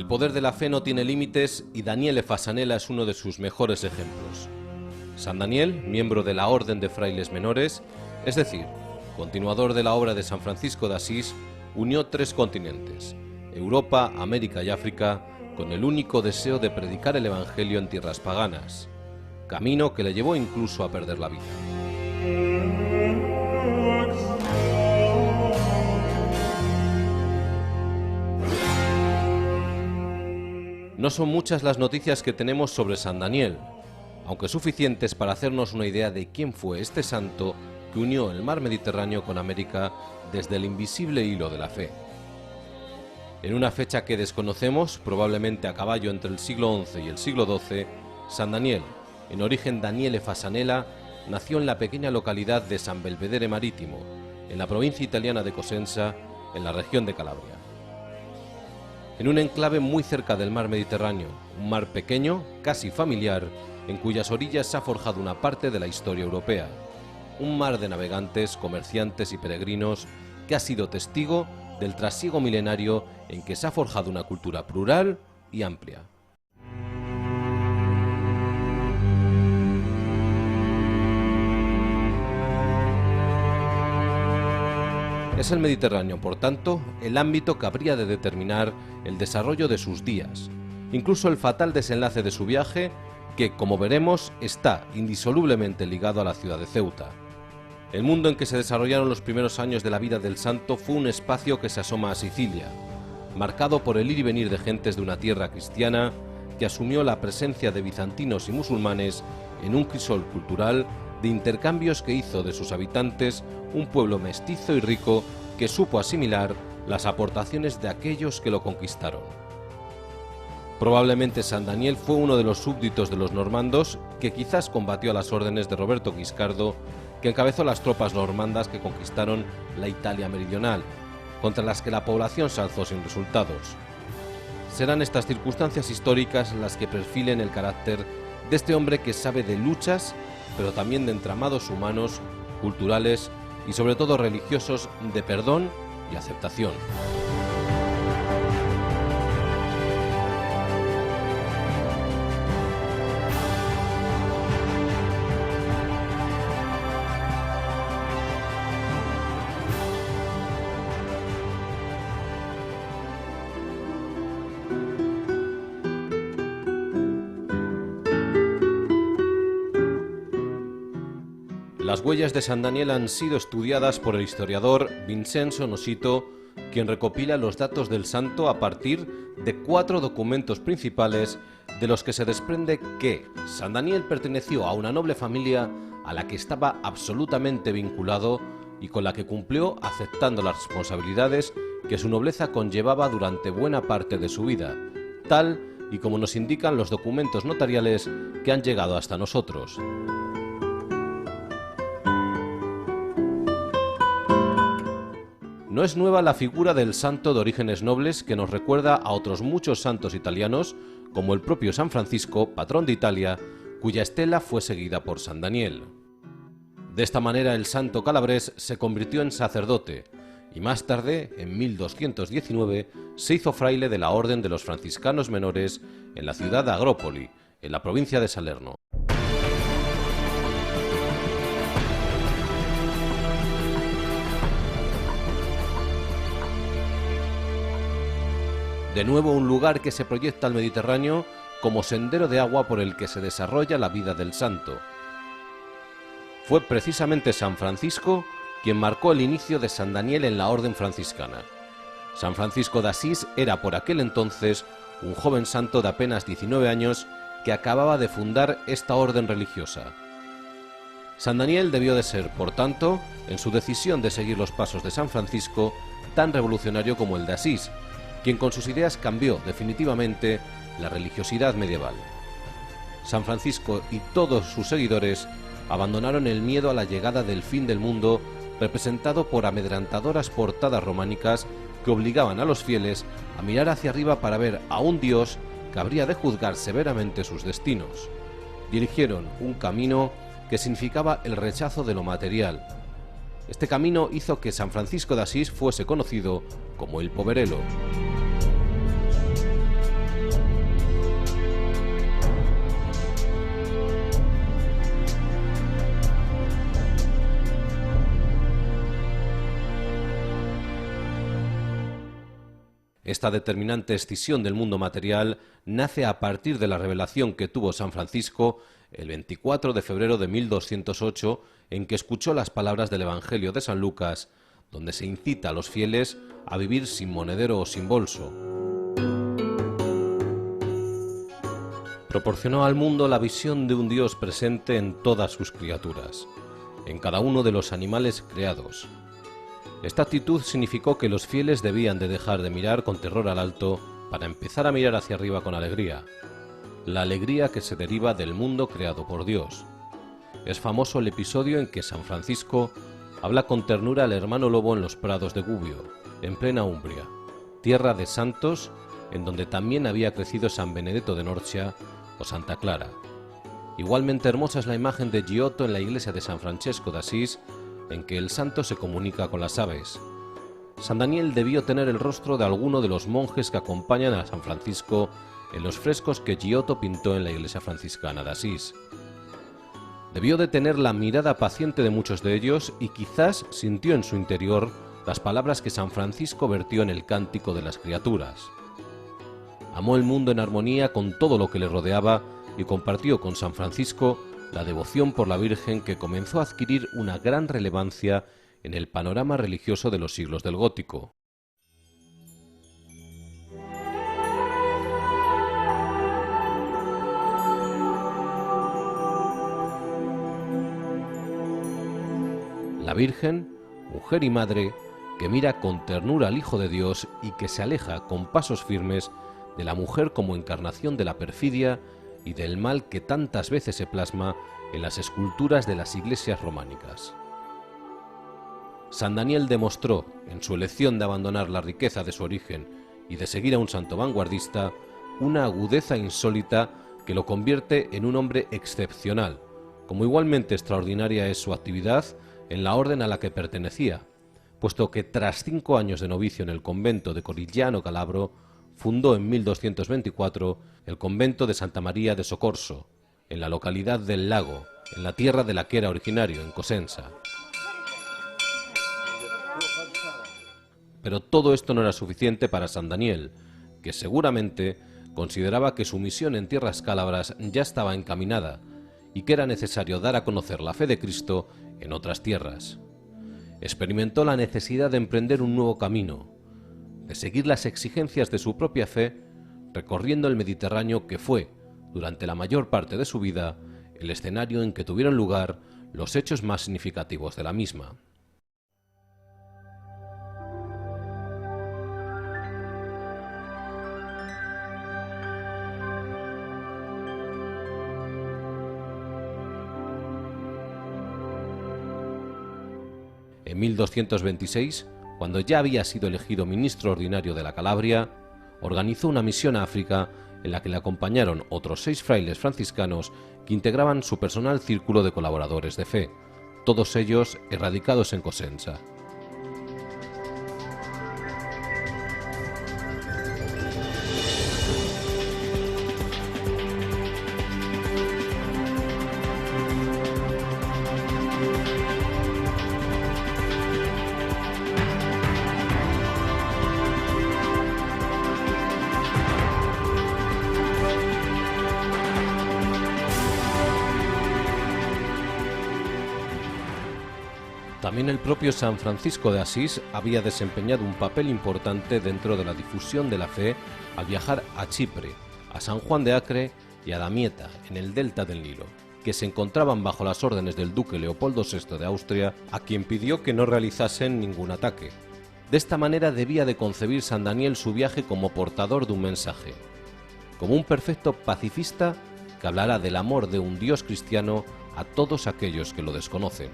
El poder de la fe no tiene límites y Daniele Fasanella es uno de sus mejores ejemplos. San Daniel, miembro de la Orden de Frailes Menores, es decir, continuador de la obra de San Francisco de Asís, unió 3 continentes, Europa, América y África, con el único deseo de predicar el Evangelio en tierras paganas, camino que le llevó incluso a perder la vida. No son muchas las noticias que tenemos sobre San Daniel, aunque suficientes para hacernos una idea de quién fue este santo que unió el mar Mediterráneo con América desde el invisible hilo de la fe. En una fecha que desconocemos, probablemente a caballo entre el siglo XI y el siglo XII, San Daniel, en origen Daniele Fasanella, nació en la pequeña localidad de San Belvedere Marítimo, en la provincia italiana de Cosenza, en la región de Calabria. En un enclave muy cerca del mar Mediterráneo, un mar pequeño, casi familiar, en cuyas orillas se ha forjado una parte de la historia europea, un mar de navegantes, comerciantes y peregrinos que ha sido testigo del trasiego milenario en que se ha forjado una cultura plural y amplia. Es el Mediterráneo, por tanto, el ámbito que habría de determinar el desarrollo de sus días, incluso el fatal desenlace de su viaje, que, como veremos, está indisolublemente ligado a la ciudad de Ceuta. El mundo en que se desarrollaron los primeros años de la vida del santo fue un espacio que se asoma a Sicilia, marcado por el ir y venir de gentes de una tierra cristiana que asumió la presencia de bizantinos y musulmanes en un crisol cultural de intercambios que hizo de sus habitantes un pueblo mestizo y rico que supo asimilar las aportaciones de aquellos que lo conquistaron. Probablemente San Daniel fue uno de los súbditos de los normandos que quizás combatió a las órdenes de Roberto Guiscardo, que encabezó las tropas normandas que conquistaron la Italia meridional, contra las que la población se alzó sin resultados. Serán estas circunstancias históricas las que perfilen el carácter de este hombre que sabe de luchas, pero también de entramados humanos, culturales y sobre todo religiosos de perdón y aceptación. Las huellas de San Daniel han sido estudiadas por el historiador Vincenzo Nosito, quien recopila los datos del santo a partir de 4 documentos principales de los que se desprende que San Daniel perteneció a una noble familia a la que estaba absolutamente vinculado y con la que cumplió aceptando las responsabilidades que su nobleza conllevaba durante buena parte de su vida, tal y como nos indican los documentos notariales que han llegado hasta nosotros. No es nueva la figura del santo de orígenes nobles que nos recuerda a otros muchos santos italianos, como el propio San Francisco, patrón de Italia, cuya estela fue seguida por San Daniel. De esta manera el santo calabrés se convirtió en sacerdote y más tarde, en 1219, se hizo fraile de la Orden de los Franciscanos Menores en la ciudad de Agrópoli, en la provincia de Salerno. De nuevo un lugar que se proyecta al Mediterráneo como sendero de agua por el que se desarrolla la vida del santo. Fue precisamente San Francisco quien marcó el inicio de San Daniel en la orden franciscana. San Francisco de Asís era por aquel entonces un joven santo de apenas 19 años que acababa de fundar esta orden religiosa. San Daniel debió de ser, por tanto, en su decisión de seguir los pasos de San Francisco, tan revolucionario como el de Asís, quien con sus ideas cambió definitivamente la religiosidad medieval. San Francisco y todos sus seguidores abandonaron el miedo a la llegada del fin del mundo, representado por amedrentadoras portadas románicas que obligaban a los fieles a mirar hacia arriba para ver a un Dios que habría de juzgar severamente sus destinos. Dirigieron un camino que significaba el rechazo de lo material. Este camino hizo que San Francisco de Asís fuese conocido como el Poverello. Esta determinante escisión del mundo material nace a partir de la revelación que tuvo San Francisco el 24 de febrero de 1208, en que escuchó las palabras del Evangelio de San Lucas, donde se incita a los fieles a vivir sin monedero o sin bolso. Proporcionó al mundo la visión de un Dios presente en todas sus criaturas, en cada uno de los animales creados. Esta actitud significó que los fieles debían de dejar de mirar con terror al alto para empezar a mirar hacia arriba con alegría, la alegría que se deriva del mundo creado por Dios. Es famoso el episodio en que San Francisco habla con ternura al hermano lobo en los prados de Gubbio, en plena Umbria, tierra de santos, en donde también había crecido San Benedetto de Norcia o Santa Clara. Igualmente hermosa es la imagen de Giotto en la iglesia de San Francesco de Asís, en que el santo se comunica con las aves. San Daniel debió tener el rostro de alguno de los monjes que acompañan a San Francisco en los frescos que Giotto pintó en la iglesia franciscana de Asís. Debió de tener la mirada paciente de muchos de ellos y quizás sintió en su interior las palabras que San Francisco vertió en el Cántico de las Criaturas. Amó el mundo en armonía con todo lo que le rodeaba y compartió con San Francisco la devoción por la Virgen, que comenzó a adquirir una gran relevancia en el panorama religioso de los siglos del Gótico. La Virgen, mujer y madre, que mira con ternura al Hijo de Dios y que se aleja con pasos firmes de la mujer como encarnación de la perfidia y del mal que tantas veces se plasma en las esculturas de las iglesias románicas. San Daniel demostró, en su elección de abandonar la riqueza de su origen y de seguir a un santo vanguardista, una agudeza insólita que lo convierte en un hombre excepcional, como igualmente extraordinaria es su actividad en la orden a la que pertenecía, puesto que tras 5 años de novicio en el convento de Corigliano Calabro, fundó en 1224 el convento de Santa María de Soccorso, en la localidad del Lago, en la tierra de la que era originario, en Cosenza. Pero todo esto no era suficiente para San Daniel, que seguramente consideraba que su misión en tierras cálabras ya estaba encaminada y que era necesario dar a conocer la fe de Cristo en otras tierras. Experimentó la necesidad de emprender un nuevo camino, de seguir las exigencias de su propia fe, recorriendo el Mediterráneo, que fue, durante la mayor parte de su vida, el escenario en que tuvieron lugar los hechos más significativos de la misma. En 1226, cuando ya había sido elegido ministro ordinario de la Calabria, organizó una misión a África en la que le acompañaron otros 6 frailes franciscanos que integraban su personal círculo de colaboradores de fe, todos ellos erradicados en Cosenza. También el propio San Francisco de Asís había desempeñado un papel importante dentro de la difusión de la fe al viajar a Chipre, a San Juan de Acre y a Damieta, en el delta del Nilo, que se encontraban bajo las órdenes del duque Leopoldo VI de Austria, a quien pidió que no realizasen ningún ataque. De esta manera debía de concebir San Daniel su viaje como portador de un mensaje, como un perfecto pacifista que hablará del amor de un Dios cristiano a todos aquellos que lo desconocen.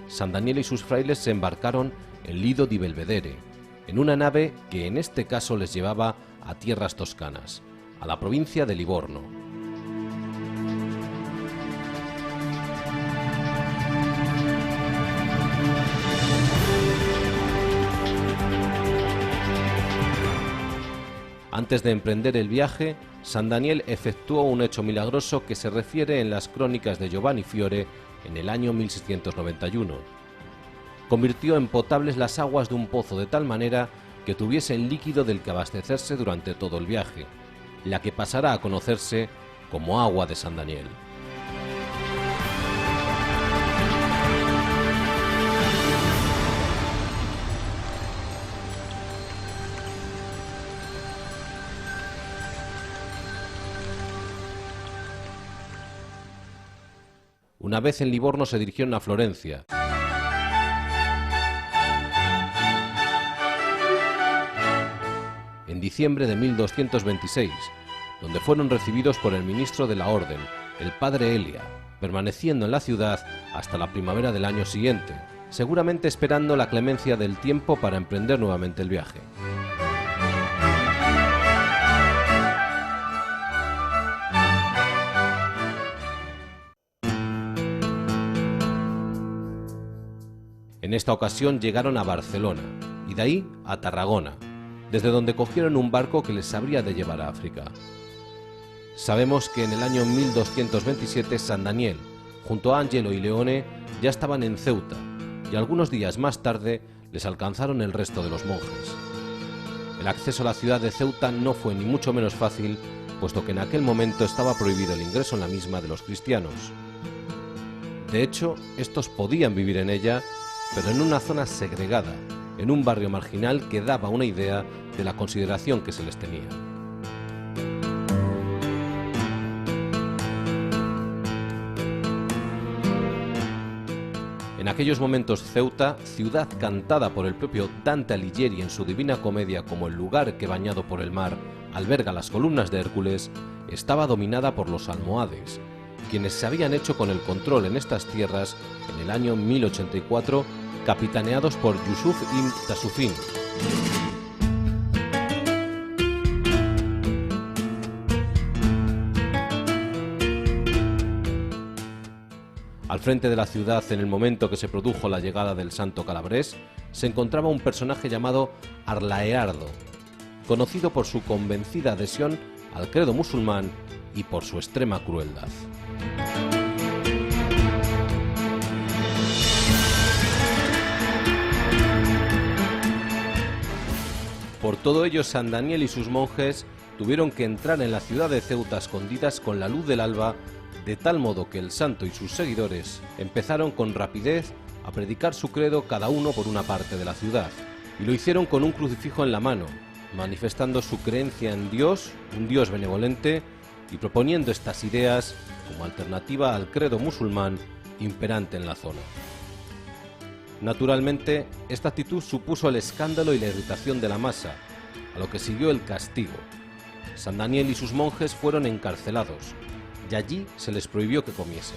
San Daniel y sus frailes se embarcaron en Lido di Belvedere, en una nave que en este caso les llevaba a tierras toscanas, a la provincia de Livorno. Antes de emprender el viaje, San Daniel efectuó un hecho milagroso que se refiere en las crónicas de Giovanni Fiore en el año 1691. Convirtió en potables las aguas de un pozo de tal manera que tuviesen líquido del que abastecerse durante todo el viaje, la que pasará a conocerse como agua de San Daniel. Una vez en Livorno se dirigieron a Florencia. En diciembre de 1226, donde fueron recibidos por el ministro de la Orden, el padre Elia, permaneciendo en la ciudad hasta la primavera del año siguiente, seguramente esperando la clemencia del tiempo para emprender nuevamente el viaje. En esta ocasión llegaron a Barcelona y de ahí a Tarragona, desde donde cogieron un barco que les habría de llevar a África. Sabemos que en el año 1227 San Daniel, junto a Angelo y Leone, ya estaban en Ceuta y algunos días más tarde les alcanzaron el resto de los monjes. El acceso a la ciudad de Ceuta no fue ni mucho menos fácil, puesto que en aquel momento estaba prohibido el ingreso en la misma de los cristianos. De hecho, estos podían vivir en ella, pero en una zona segregada, en un barrio marginal que daba una idea de la consideración que se les tenía. En aquellos momentos Ceuta, ciudad cantada por el propio Dante Alighieri en su Divina Comedia como el lugar que, bañado por el mar, alberga las columnas de Hércules, estaba dominada por los almohades, quienes se habían hecho con el control en estas tierras en el año 1084, capitaneados por Yusuf ibn Tasufin. Al frente de la ciudad, en el momento que se produjo la llegada del santo calabrés, se encontraba un personaje llamado Arlaeardo, conocido por su convencida adhesión al credo musulmán y por su extrema crueldad. Por todo ello, San Daniel y sus monjes tuvieron que entrar en la ciudad de Ceuta escondidas con la luz del alba, de tal modo que el santo y sus seguidores empezaron con rapidez a predicar su credo cada uno por una parte de la ciudad, y lo hicieron con un crucifijo en la mano, manifestando su creencia en Dios, un Dios benevolente, y proponiendo estas ideas como alternativa al credo musulmán imperante en la zona. Naturalmente, esta actitud supuso el escándalo y la irritación de la masa, a lo que siguió el castigo. San Daniel y sus monjes fueron encarcelados, y allí se les prohibió que comiesen.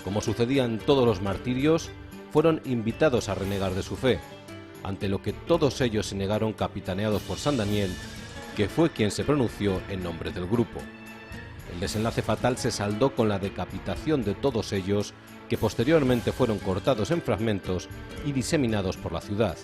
Como sucedía en todos los martirios, fueron invitados a renegar de su fe, ante lo que todos ellos se negaron, capitaneados por San Daniel, que fue quien se pronunció en nombre del grupo. El desenlace fatal se saldó con la decapitación de todos ellos, que posteriormente fueron cortados en fragmentos y diseminados por la ciudad.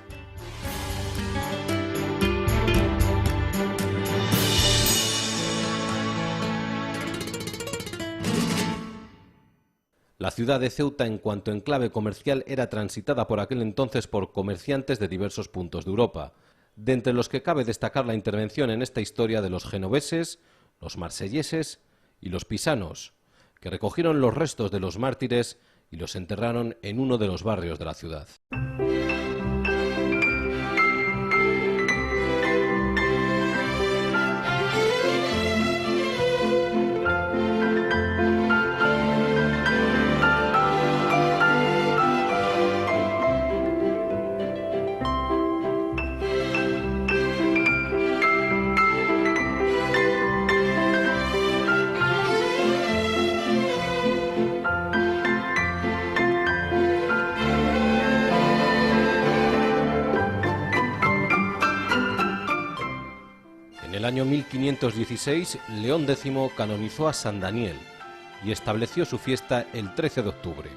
La ciudad de Ceuta, en cuanto enclave comercial, era transitada por aquel entonces por comerciantes de diversos puntos de Europa, de entre los que cabe destacar la intervención en esta historia de los genoveses, los marselleses y los pisanos, que recogieron los restos de los mártires y los enterraron en uno de los barrios de la ciudad. En el año 1516, León X canonizó a San Daniel y estableció su fiesta el 13 de octubre.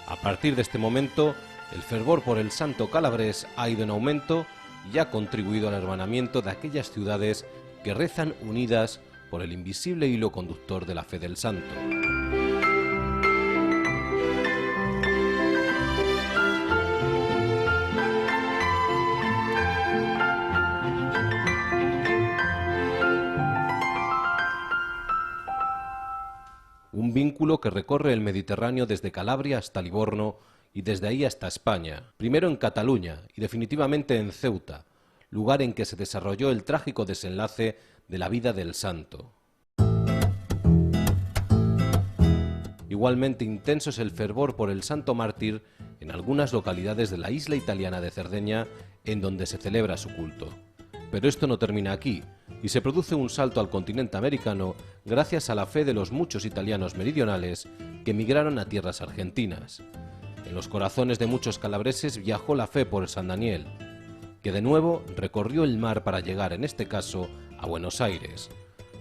A partir de este momento, el fervor por el santo calabrés ha ido en aumento y ha contribuido al hermanamiento de aquellas ciudades que rezan unidas por el invisible hilo conductor de la fe del santo. Un vínculo que recorre el Mediterráneo desde Calabria hasta Livorno y desde ahí hasta España, primero en Cataluña y definitivamente en Ceuta, lugar en que se desarrolló el trágico desenlace de la vida del santo. Igualmente intenso es el fervor por el santo mártir en algunas localidades de la isla italiana de Cerdeña, en donde se celebra su culto. Pero esto no termina aquí, y se produce un salto al continente americano gracias a la fe de los muchos italianos meridionales que emigraron a tierras argentinas. En los corazones de muchos calabreses viajó la fe por San Daniel, que de nuevo recorrió el mar para llegar, en este caso, a Buenos Aires,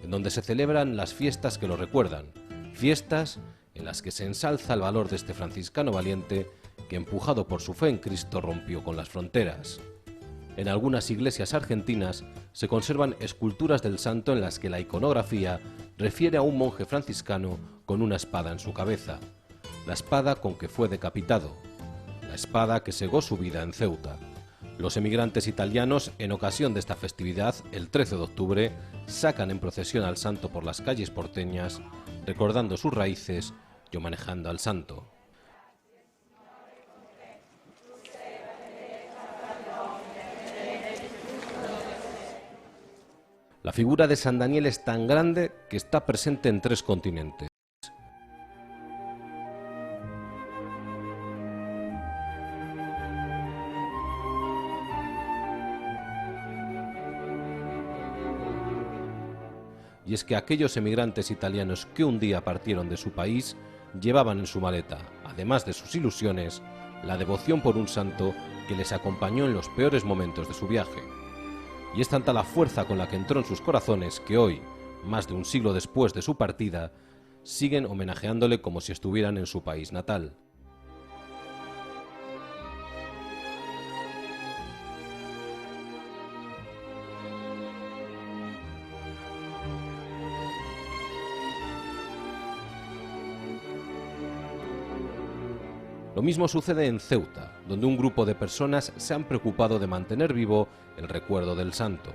en donde se celebran las fiestas que lo recuerdan, fiestas en las que se ensalza el valor de este franciscano valiente que, empujado por su fe en Cristo, rompió con las fronteras. En algunas iglesias argentinas se conservan esculturas del santo en las que la iconografía refiere a un monje franciscano con una espada en su cabeza, la espada con que fue decapitado, la espada que segó su vida en Ceuta. Los emigrantes italianos, en ocasión de esta festividad, el 13 de octubre, sacan en procesión al santo por las calles porteñas, recordando sus raíces y homenajeando al santo. La figura de San Daniel es tan grande que está presente en 3 continentes. Y es que aquellos emigrantes italianos que un día partieron de su país llevaban en su maleta, además de sus ilusiones, la devoción por un santo que les acompañó en los peores momentos de su viaje. Y es tanta la fuerza con la que entró en sus corazones que hoy, más de un siglo después de su partida, siguen homenajeándole como si estuvieran en su país natal. Lo mismo sucede en Ceuta, donde un grupo de personas se han preocupado de mantener vivo el recuerdo del santo.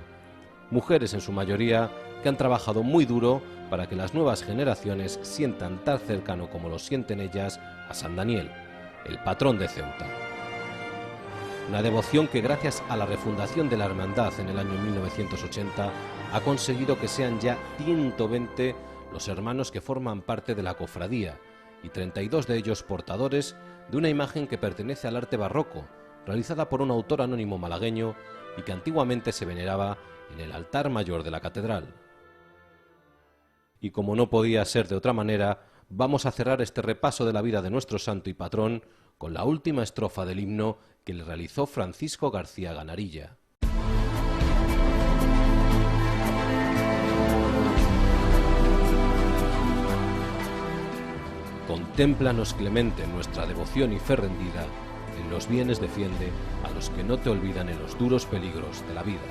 Mujeres en su mayoría que han trabajado muy duro para que las nuevas generaciones sientan tan cercano como lo sienten ellas a San Daniel, el patrón de Ceuta. Una devoción que, gracias a la refundación de la hermandad en el año 1980, ha conseguido que sean ya 120 los hermanos que forman parte de la cofradía, y 32 de ellos portadores de una imagen que pertenece al arte barroco, realizada por un autor anónimo malagueño y que antiguamente se veneraba en el altar mayor de la catedral. Y como no podía ser de otra manera, vamos a cerrar este repaso de la vida de nuestro santo y patrón con la última estrofa del himno que le realizó Francisco García Ganarilla. Contémplanos, Clemente, en nuestra devoción y fe rendida, en los bienes defiende a los que no te olvidan en los duros peligros de la vida.